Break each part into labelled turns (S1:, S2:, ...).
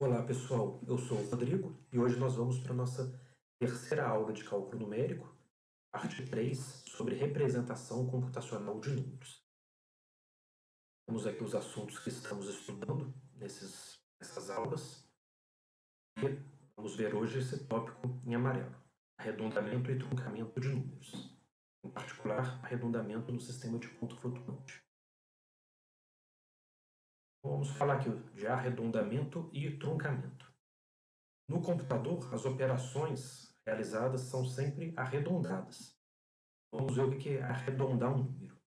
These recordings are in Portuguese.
S1: Olá pessoal, eu sou o Rodrigo e hoje nós vamos para a nossa terceira aula de cálculo numérico, parte 3, sobre representação computacional de números. Temos aqui os assuntos que estamos estudando nessas aulas e vamos ver hoje esse tópico em amarelo, arredondamento e truncamento de números, em particular arredondamento no sistema de ponto flutuante. Vamos falar aqui de arredondamento e truncamento. No computador, as operações realizadas são sempre arredondadas. Vamos ver o que é arredondar um número.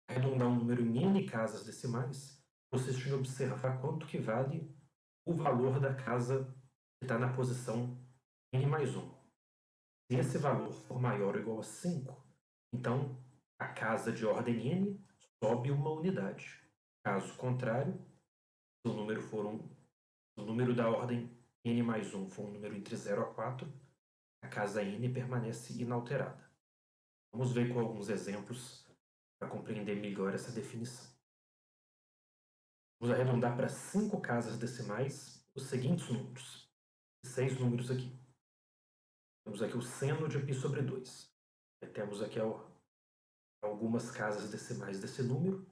S1: Arredondar um número em n casas decimais, consiste em observar quanto que vale o valor da casa que está na posição n mais 1. Se esse valor for maior ou igual a 5, então a casa de ordem n sobe uma unidade. Caso contrário, se o número da ordem n mais 1 for um número entre 0 a 4, a casa n permanece inalterada. Vamos ver com alguns exemplos para compreender melhor essa definição. Vamos arredondar para 5 casas decimais os seguintes números. 6 números aqui. Temos aqui o seno de π sobre 2. Temos aqui algumas casas decimais desse número.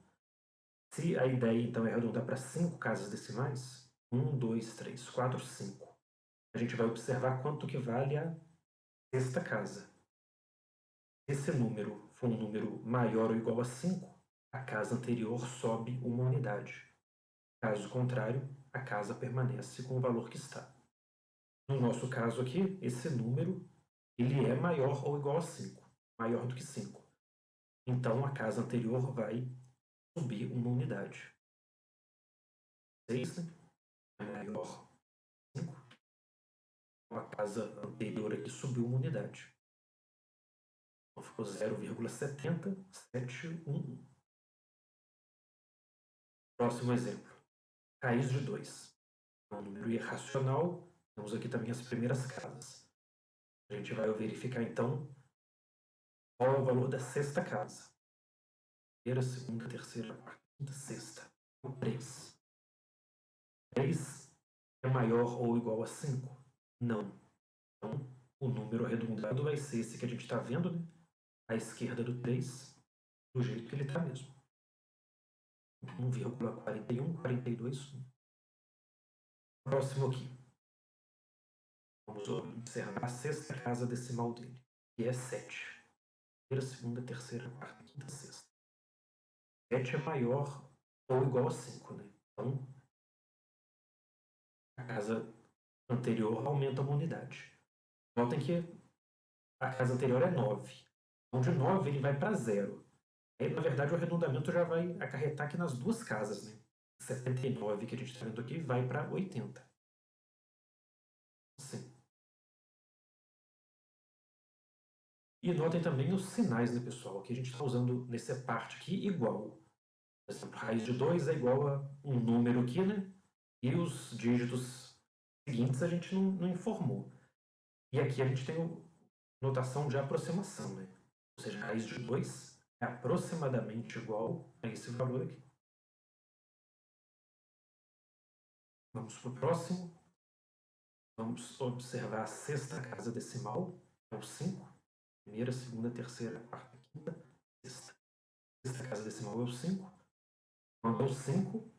S1: Se a ideia então é arredondar para 5 casas decimais, 1, 2, 3, 4, 5, a gente vai observar quanto que vale a sexta casa. Se esse número for um número maior ou igual a 5, a casa anterior sobe uma unidade. Caso contrário, a casa permanece com o valor que está. No nosso caso aqui, esse número ele é maior ou igual a 5, maior do que 5. Então, a casa anterior vai subir uma unidade. 6, né? É maior que 5. Então, a casa anterior aqui subiu uma unidade. Então, ficou 0,70711. Próximo exemplo. Raiz de 2. É um número irracional. Temos aqui também as primeiras casas. A gente vai verificar, então, qual é o valor da sexta casa. Primeira, segunda, terceira, quarta, quinta, sexta. O 3. 3 é maior ou igual a 5? Não. Então, o número arredondado vai ser esse que a gente está vendo, né? À esquerda do 3, do jeito que ele está mesmo. 1,41, 42. Próximo aqui. Vamos observar a sexta casa decimal dele, que é 7. Primeira, segunda, terceira, quarta, quinta, sexta. 7 é maior ou igual a 5, né? Então, a casa anterior aumenta uma unidade. Notem que a casa anterior é 9. Então, de 9 ele vai para 0. Aí, na verdade, o arredondamento já vai acarretar aqui nas duas casas, né? 79 que a gente está vendo aqui vai para 80. Sim. E notem também os sinais, né, pessoal? Que a gente está usando nessa parte aqui igual. Por exemplo, raiz de 2 é igual a um número aqui, né? E os dígitos seguintes a gente não informou. E aqui a gente tem notação de aproximação, né? Ou seja, raiz de 2 é aproximadamente igual a esse valor aqui. Vamos para o próximo. Vamos observar a sexta casa decimal, é o 5. Primeira, segunda, terceira, quarta, quinta, sexta. Sexta casa decimal é o 5. Quando é o 5,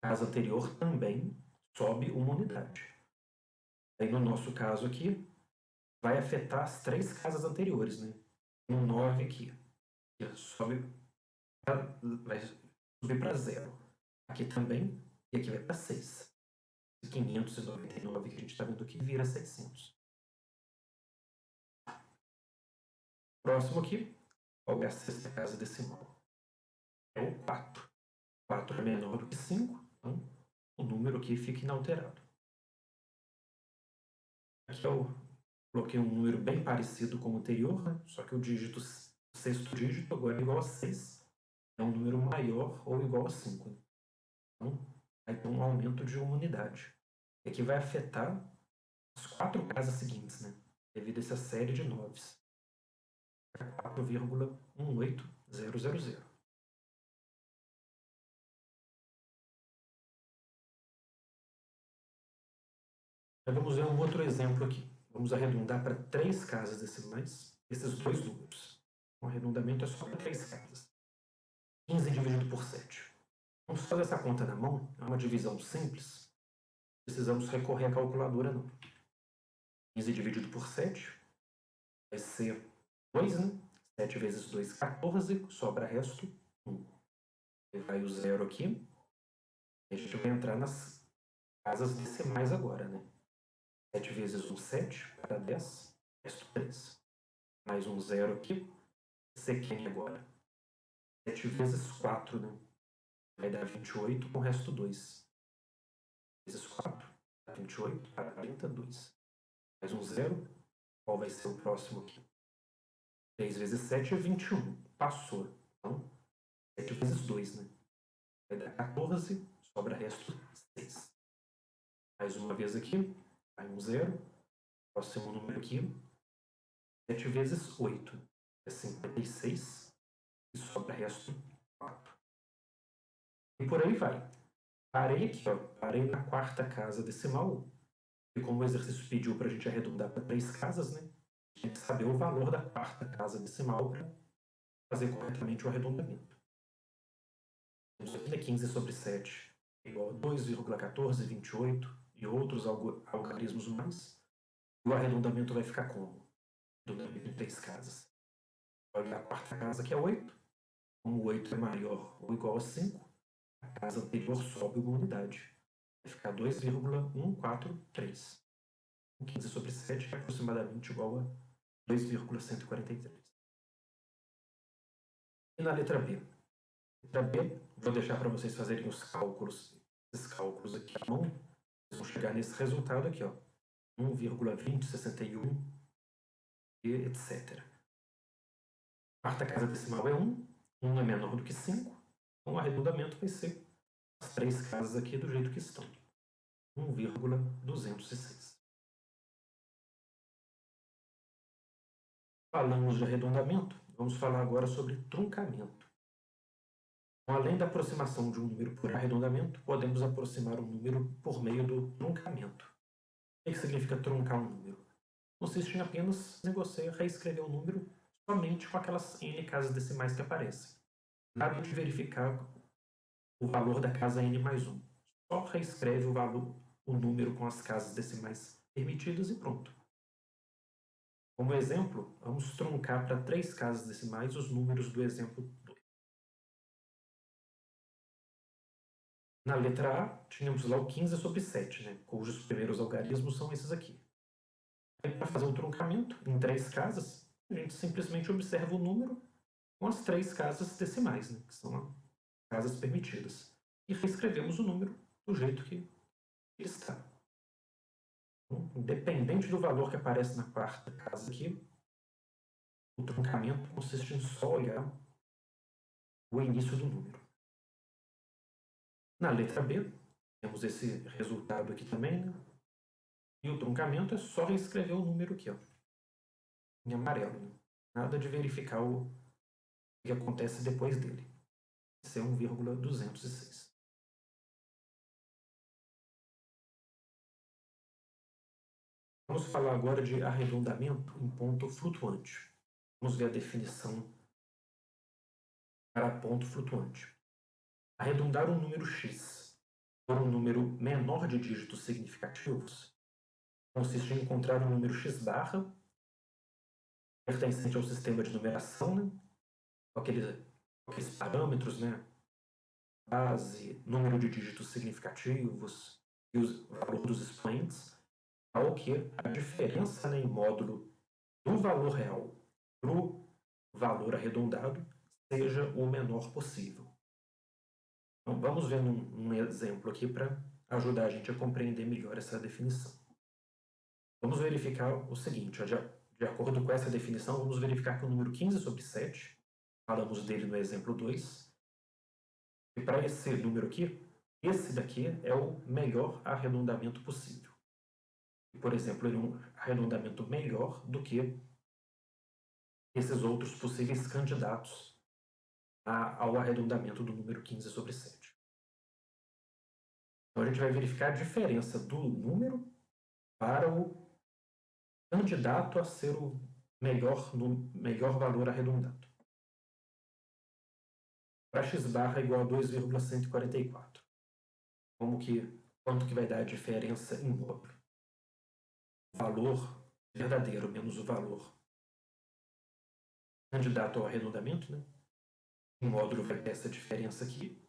S1: a casa anterior também sobe uma unidade. Aí no nosso caso aqui, vai afetar as 3 casas anteriores, né? Tem um 9 aqui, que vai subir para 0. Aqui também, e aqui vai para 6. 599 que a gente está vendo aqui vira 600. Próximo aqui, qual é a sexta casa decimal? É o 4. 4 é menor do que 5, então o número aqui fica inalterado. Aqui eu coloquei um número bem parecido com o anterior, né? Só que o sexto dígito agora é igual a 6. É um número maior ou igual a 5. Então, vai ter um aumento de uma unidade. E aqui vai afetar as 4 casas seguintes, né? Devido a essa série de 9s. 4,18000. Vamos ver um outro exemplo aqui. Vamos arredondar para 3 casas decimais esses dois números. O arredondamento é só para 3 casas. 15 dividido por 7. Vamos fazer essa conta na mão, é uma divisão simples. Não precisamos recorrer à calculadora, não. 15 dividido por 7 vai ser 2, né? 7 vezes 2, 14, sobra resto 1. Vai o zero aqui. A gente vai entrar nas casas decimais agora, né? 7 vezes 1, 7, para 10, resto 3. Mais um zero aqui. Sequinha agora. 7 vezes 4, né? Vai dar 28 com o resto 2. Vezes 4, dá 28, para 42. Mais um zero. Qual vai ser o próximo aqui? 3 vezes 7 é 21. Passou. Então, 7 vezes 2, né? Vai dar 14, sobra resto 6. Mais uma vez aqui, vai um zero. Próximo número aqui, 7 vezes 8 é 56. E sobra resto 4. E por aí vai. Parei aqui, ó. Parei na quarta casa decimal. E como o exercício pediu para a gente arredondar para 3 casas, né? A gente tem que saber o valor da quarta casa decimal para fazer corretamente o arredondamento. Temos aqui 15 sobre 7 igual a 2,1428 e outros algarismos mais. E o arredondamento vai ficar como? Arredondamento em 3 casas. Olha a quarta casa que é 8. Como 8 é maior ou igual a 5, a casa anterior sobe uma unidade. Vai ficar 2,143. 15 sobre 7 é aproximadamente igual a 2,143. E na letra B? Letra B, vou deixar para vocês fazerem os cálculos, esses cálculos aqui à mão. Vocês vão chegar nesse resultado aqui, ó. 1,2061 e etc. Quarta casa decimal é 1. 1 é menor do que 5. Então o arredondamento vai ser as 3 casas aqui do jeito que estão. 1,206. Falamos de arredondamento, vamos falar agora sobre truncamento. Então, além da aproximação de um número por arredondamento, podemos aproximar um número por meio do truncamento. O que significa truncar um número? Consiste em apenas em você reescrever o número somente com aquelas n casas decimais que aparecem. Nada de verificar o valor da casa n mais 1. Só reescreve o número com as casas decimais permitidas e pronto. Como exemplo, vamos truncar para 3 casas decimais os números do exemplo 2. Na letra A, tínhamos lá o 15 sobre 7, né, cujos primeiros algarismos são esses aqui. Para fazer um truncamento em 3 casas, a gente simplesmente observa o número com as 3 casas decimais, né, que são as casas permitidas. E reescrevemos o número do jeito que está. Então, independente do valor que aparece na quarta casa aqui, o truncamento consiste em só olhar o início do número. Na letra B, temos esse resultado aqui também, né? E o truncamento é só reescrever o número aqui, ó, em amarelo. Né? Nada de verificar o que acontece depois dele. Esse é 1,206. Vamos falar agora de arredondamento em ponto flutuante. Vamos ver a definição para ponto flutuante. Arredondar um número x por um número menor de dígitos significativos consiste em encontrar um número x barra pertencente ao sistema de numeração, né? Com aqueles parâmetros, né? Base, número de dígitos significativos e o valor dos expoentes, ao que a diferença, né, em módulo do valor real para o valor arredondado seja o menor possível. Então, vamos ver um exemplo aqui para ajudar a gente a compreender melhor essa definição. Vamos verificar o seguinte, de acordo com essa definição, vamos verificar que o número 15 sobre 7, falamos dele no exemplo 2, e para esse número aqui, esse daqui é o melhor arredondamento possível. Por exemplo, ele é um arredondamento melhor do que esses outros possíveis candidatos ao arredondamento do número 15 sobre 7. Então a gente vai verificar a diferença do número para o candidato a ser o melhor valor arredondado. Para x barra igual a 2,144. Quanto que vai dar a diferença em módulo? O valor verdadeiro menos o valor candidato ao arredondamento, né? Em módulo vai ter essa diferença aqui.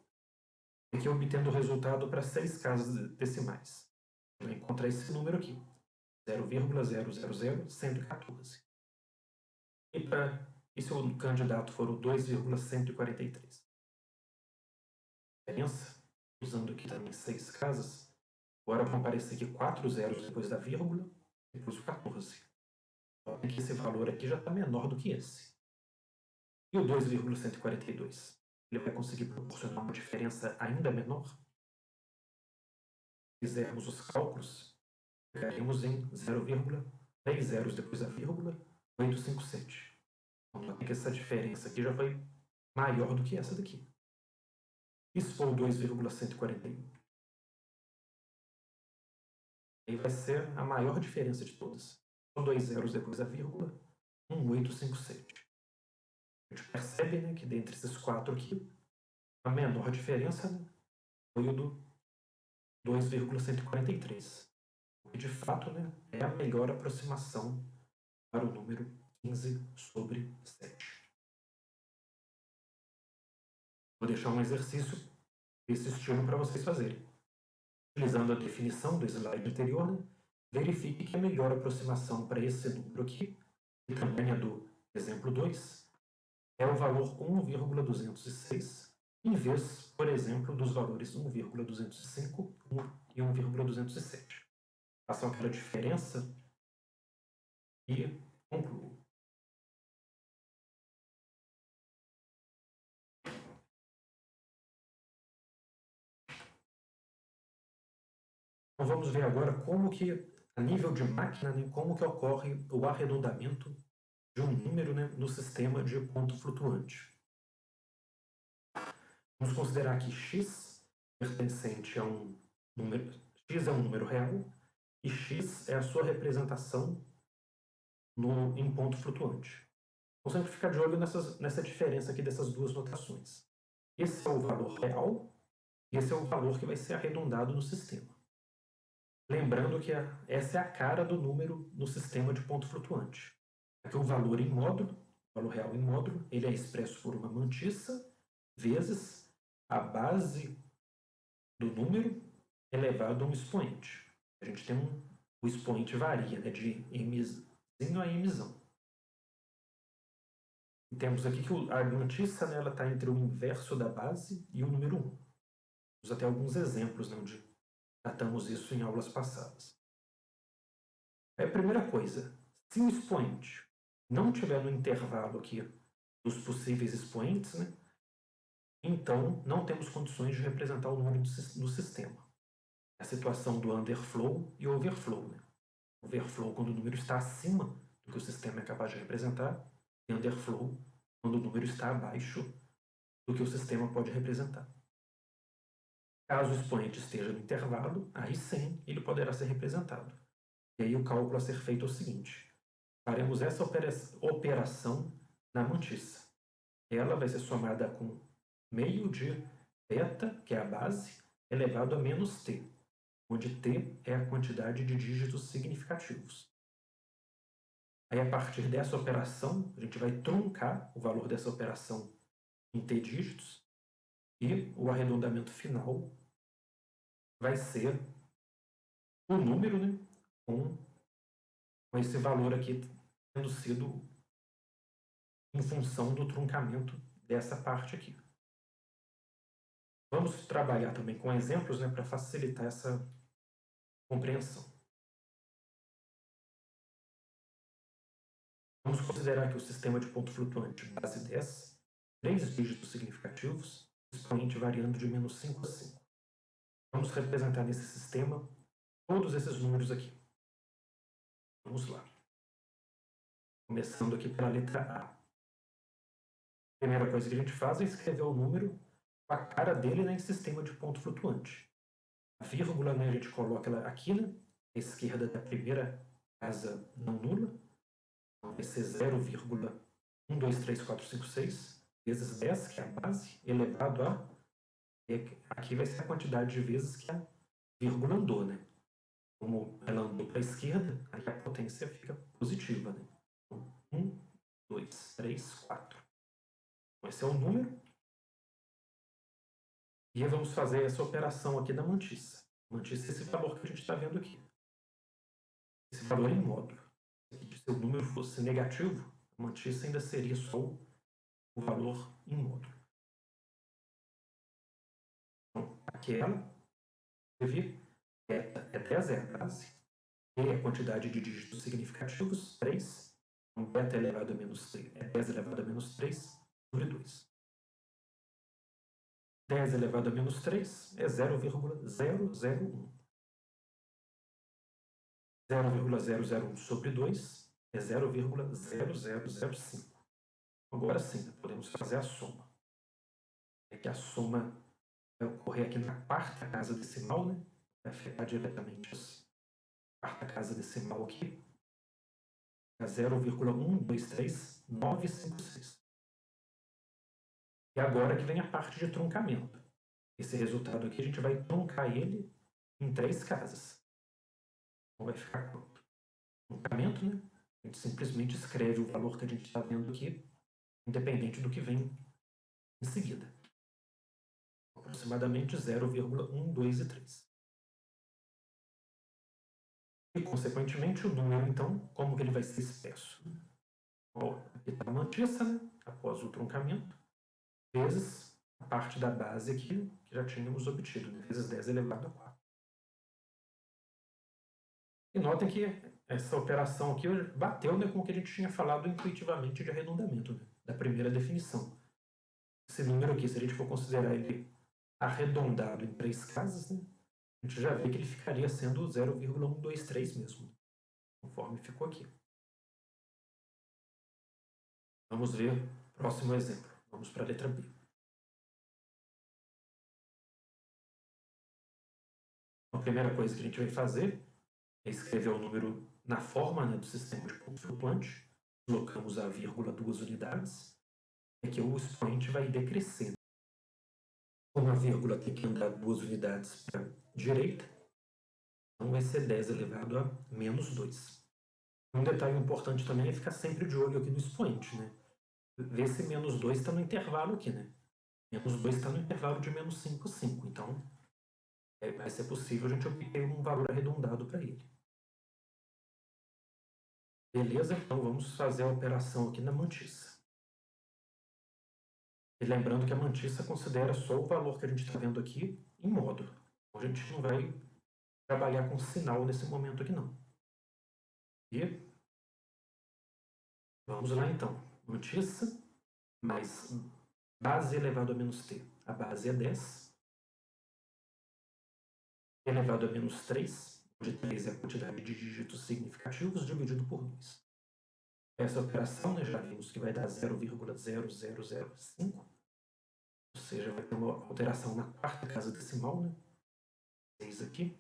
S1: Aqui obtendo o resultado para 6 casas decimais. Vai encontrar esse número aqui, 0,000114. E se o candidato for o 2,143? A diferença, usando aqui também 6 casas, agora vão aparecer aqui 4 zeros depois da vírgula, depois o 14. Então, que esse valor aqui já está menor do que esse. E o 2,142? Ele vai conseguir proporcionar uma diferença ainda menor? Se fizermos os cálculos, ficaremos em 0,3 zeros depois da vírgula, 857. Então, que essa diferença aqui já foi maior do que essa daqui. E se for o 2,141? Aí vai ser a maior diferença de todas. São 2 zeros depois da vírgula, 1857. A gente percebe, né, que dentre esses 4 aqui, a menor diferença, né, foi o do 2,143. Que de fato, né, é a melhor aproximação para o número 15/7. Vou deixar um exercício desse estilo para vocês fazerem. Utilizando a definição do slide anterior, né, verifique que a melhor aproximação para esse número aqui, que também é do exemplo 2, é o valor 1,206, em vez, por exemplo, dos valores 1,205 e 1,207. Façam aquela diferença e concluam. Então vamos ver agora como que, a nível de máquina, né, como que ocorre o arredondamento de um número, né, no sistema de ponto flutuante. Vamos considerar que x pertencente a um número, x é um número real e x é a sua representação em ponto flutuante. Vamos sempre ficar de olho nessa diferença aqui dessas duas notações. Esse é o valor real e esse é o valor que vai ser arredondado no sistema. Lembrando que essa é a cara do número no sistema de ponto flutuante. Aqui o valor em módulo, o valor real em módulo, ele é expresso por uma mantissa vezes a base do número elevado a um expoente. A gente tem o expoente varia, né, de mzinho a mzão. E temos aqui que a mantissa, né, está entre o inverso da base e o número 1. Temos até alguns exemplos, né, onde tratamos isso em aulas passadas. A primeira coisa, se o expoente não estiver no intervalo aqui dos possíveis expoentes, né, então não temos condições de representar o número no sistema. A situação do underflow e overflow. Né? Overflow quando o número está acima do que o sistema é capaz de representar, e underflow quando o número está abaixo do que o sistema pode representar. Caso o expoente esteja no intervalo, aí sim ele poderá ser representado. E aí o cálculo a ser feito é o seguinte: faremos essa operação na mantissa. Ela vai ser somada com meio de beta, que é a base, elevado a menos t, onde t é a quantidade de dígitos significativos. Aí, a partir dessa operação, a gente vai truncar o valor dessa operação em t dígitos e o arredondamento final vai ser o número, né, com esse valor aqui tendo sido em função do truncamento dessa parte aqui. Vamos trabalhar também com exemplos, né, para facilitar essa compreensão. Vamos considerar que o sistema de ponto flutuante base 10, 3 dígitos significativos, expoente variando de menos 5 a 5. Vamos representar nesse sistema todos esses números aqui. Vamos lá. Começando aqui pela letra A. A primeira coisa que a gente faz é escrever o número com a cara dele, né, em sistema de ponto flutuante. A vírgula, né, a gente coloca ela aqui, né, a esquerda da primeira casa não nula, então vai ser 0,123456 vezes 10, que é a base, elevado a... Aqui vai ser a quantidade de vezes que a vírgula andou, né? Como ela andou para a esquerda, aí a potência fica positiva, né? Então, 1, 2, 3, 4. Então, esse é o número. E aí vamos fazer essa operação aqui da mantissa. Mantissa é esse valor que a gente está vendo aqui. Esse valor em módulo. Se o número fosse negativo, a mantissa ainda seria só o valor em módulo. Então, aquela, escrevi, é 10 é a base, e a quantidade de dígitos significativos, 3. Então, beta elevado a menos 3, é 10 elevado a menos 3 sobre 2. 10 elevado a menos 3 é 0,001. 0,001 sobre 2 é 0,0005. Agora sim, podemos fazer a soma. É que a soma vai ocorrer aqui na quarta casa decimal, né? Vai afetar diretamente a quarta casa decimal aqui. É 0,123956. E agora que vem a parte de truncamento. Esse resultado aqui a gente vai truncar ele em 3 casas. Então vai ficar quanto? Truncamento, né? A gente simplesmente escreve o valor que a gente está vendo aqui, independente do que vem em seguida. Aproximadamente 0,123. E, consequentemente, o número, então, como que ele vai ser expresso? Aqui está a mantissa, né? Após o truncamento, vezes a parte da base aqui, que já tínhamos obtido, né? Vezes 10 elevado a 4. E notem que essa operação aqui bateu, né, com o que a gente tinha falado intuitivamente de arredondamento, né, da primeira definição. Esse número aqui, se a gente for considerar ele arredondado em 3 casas, né, a gente já vê que ele ficaria sendo 0,123 mesmo, conforme ficou aqui. Vamos ver o próximo exemplo. Vamos para a letra B. A primeira coisa que a gente vai fazer é escrever o número na forma, né, do sistema de ponto flutuante. Colocamos a vírgula 2 unidades. E aqui o expoente vai decrescer. Como a vírgula tem que andar 2 unidades para a direita, então vai ser 10 elevado a menos 2. Um detalhe importante também é ficar sempre de olho aqui no expoente, né? Ver se menos 2 está no intervalo aqui, né? Menos 2 está no intervalo de menos 5, 5. Então, vai ser possível a gente obter um valor arredondado para ele. Beleza? Então, vamos fazer a operação aqui na mantissa. E lembrando que a mantissa considera só o valor que a gente está vendo aqui em módulo. Então, a gente não vai trabalhar com sinal nesse momento aqui, não. E vamos lá, então. Mantissa mais base elevado a menos t. A base é 10. Elevado a menos 3, onde 3 é a quantidade de dígitos significativos dividido por 2. Essa operação, né, já vimos que vai dar 0,0005, ou seja, vai ter uma alteração na quarta casa decimal, né? 6 aqui.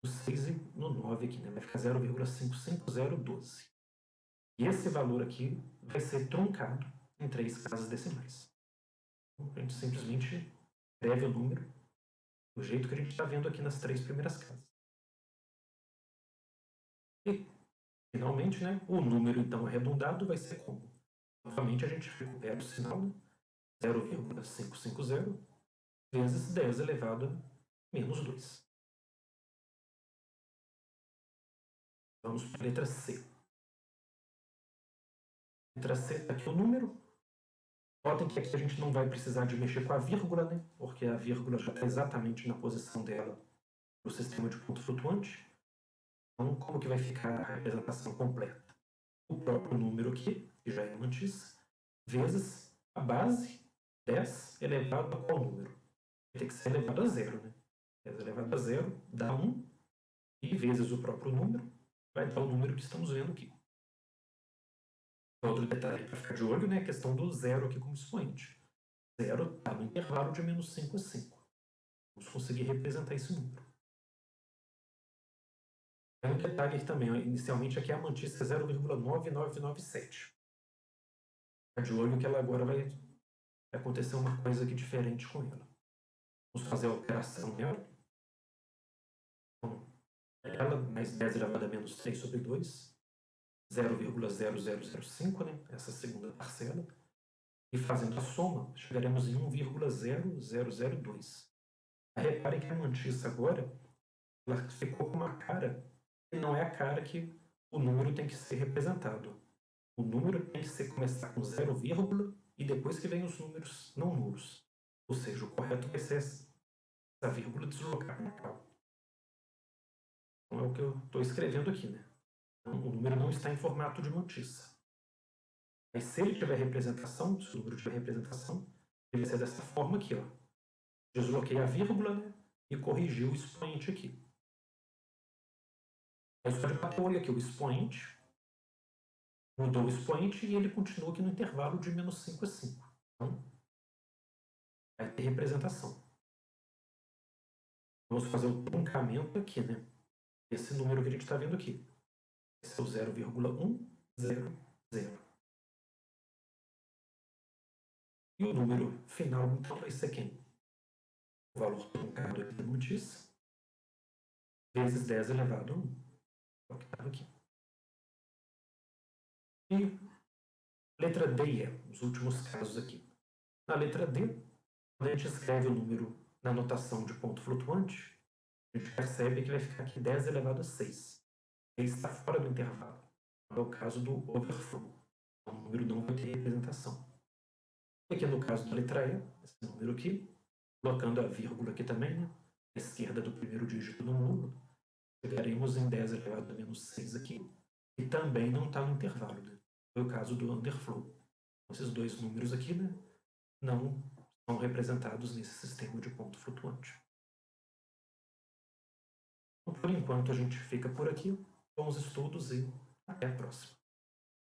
S1: No 6 e no 9 aqui, né? Vai ficar 0,55012. E esse valor aqui vai ser truncado em 3 casas decimais. Então, a gente simplesmente escreve o número do jeito que a gente está vendo aqui nas 3 primeiras casas. E, finalmente, né, o número então arredondado vai ser como? Novamente a gente recupera o sinal, né? 0,550 vezes 10 elevado a menos 2. Vamos para a letra C. Letra C está aqui o número. Notem que aqui a gente não vai precisar de mexer com a vírgula, né? Porque a vírgula já está exatamente na posição dela no sistema de ponto flutuante. Então, como que vai ficar a representação completa? O próprio número aqui, que já é mantissa, vezes a base 10 elevado a qual número? Tem que ser elevado a zero, né? 10 elevado a zero dá 1, e vezes o próprio número vai dar o número que estamos vendo aqui. Outro detalhe para ficar de olho, né, é a questão do zero aqui como expoente. Zero está no intervalo de menos 5 a 5. Vamos conseguir representar esse número. Tem um detalhe aqui também, inicialmente aqui a mantissa é 0,9997. Fica de olho que ela agora vai acontecer uma coisa aqui diferente com ela. Vamos fazer a operação nela. Então, ela mais 10 elevado a menos 3 sobre 2, 0,0005, né? Essa segunda parcela. E fazendo a soma, chegaremos em 1,0002. Reparem que a mantissa agora ela ficou com uma cara que não é a cara que o número tem que ser representado. O número tem que começar com 0, e depois que vem os números não nulos. Ou seja, o correto vai ser essa vírgula deslocar para cá. Então é o que eu estou escrevendo aqui, né? Então, o número não está em formato de mantissa. Mas se ele tiver representação, se o número tiver representação, ele vai ser dessa forma aqui, ó. Desloquei a vírgula, né? E corrigi o expoente aqui. Aí só de bater o olho aqui, o expoente mudou o expoente e ele continua aqui no intervalo de menos 5 a 5. Então, vai ter representação. Vamos fazer o truncamento aqui, né? Esse número que a gente está vendo aqui. Esse é o 0,100. E o número final, então, vai ser quem? O valor truncado aqui da notícia, vezes 10 elevado a 1. É o que estava aqui. E letra D e E, os últimos casos aqui. Na letra D, quando a gente escreve o número na notação de ponto flutuante, a gente percebe que vai ficar aqui 10 elevado a 6. 6 está fora do intervalo. É o caso do overflow. O número não vai ter representação. E aqui no caso da letra E, esse número aqui, colocando a vírgula aqui também, né? À esquerda do primeiro dígito do número, chegaremos em 10 elevado a menos 6 aqui, e também não está no intervalo, né? Foi o caso do underflow. Esses dois números aqui, né, não são representados nesse sistema de ponto flutuante. Então, por enquanto, a gente fica por aqui. Bons estudos e até a próxima.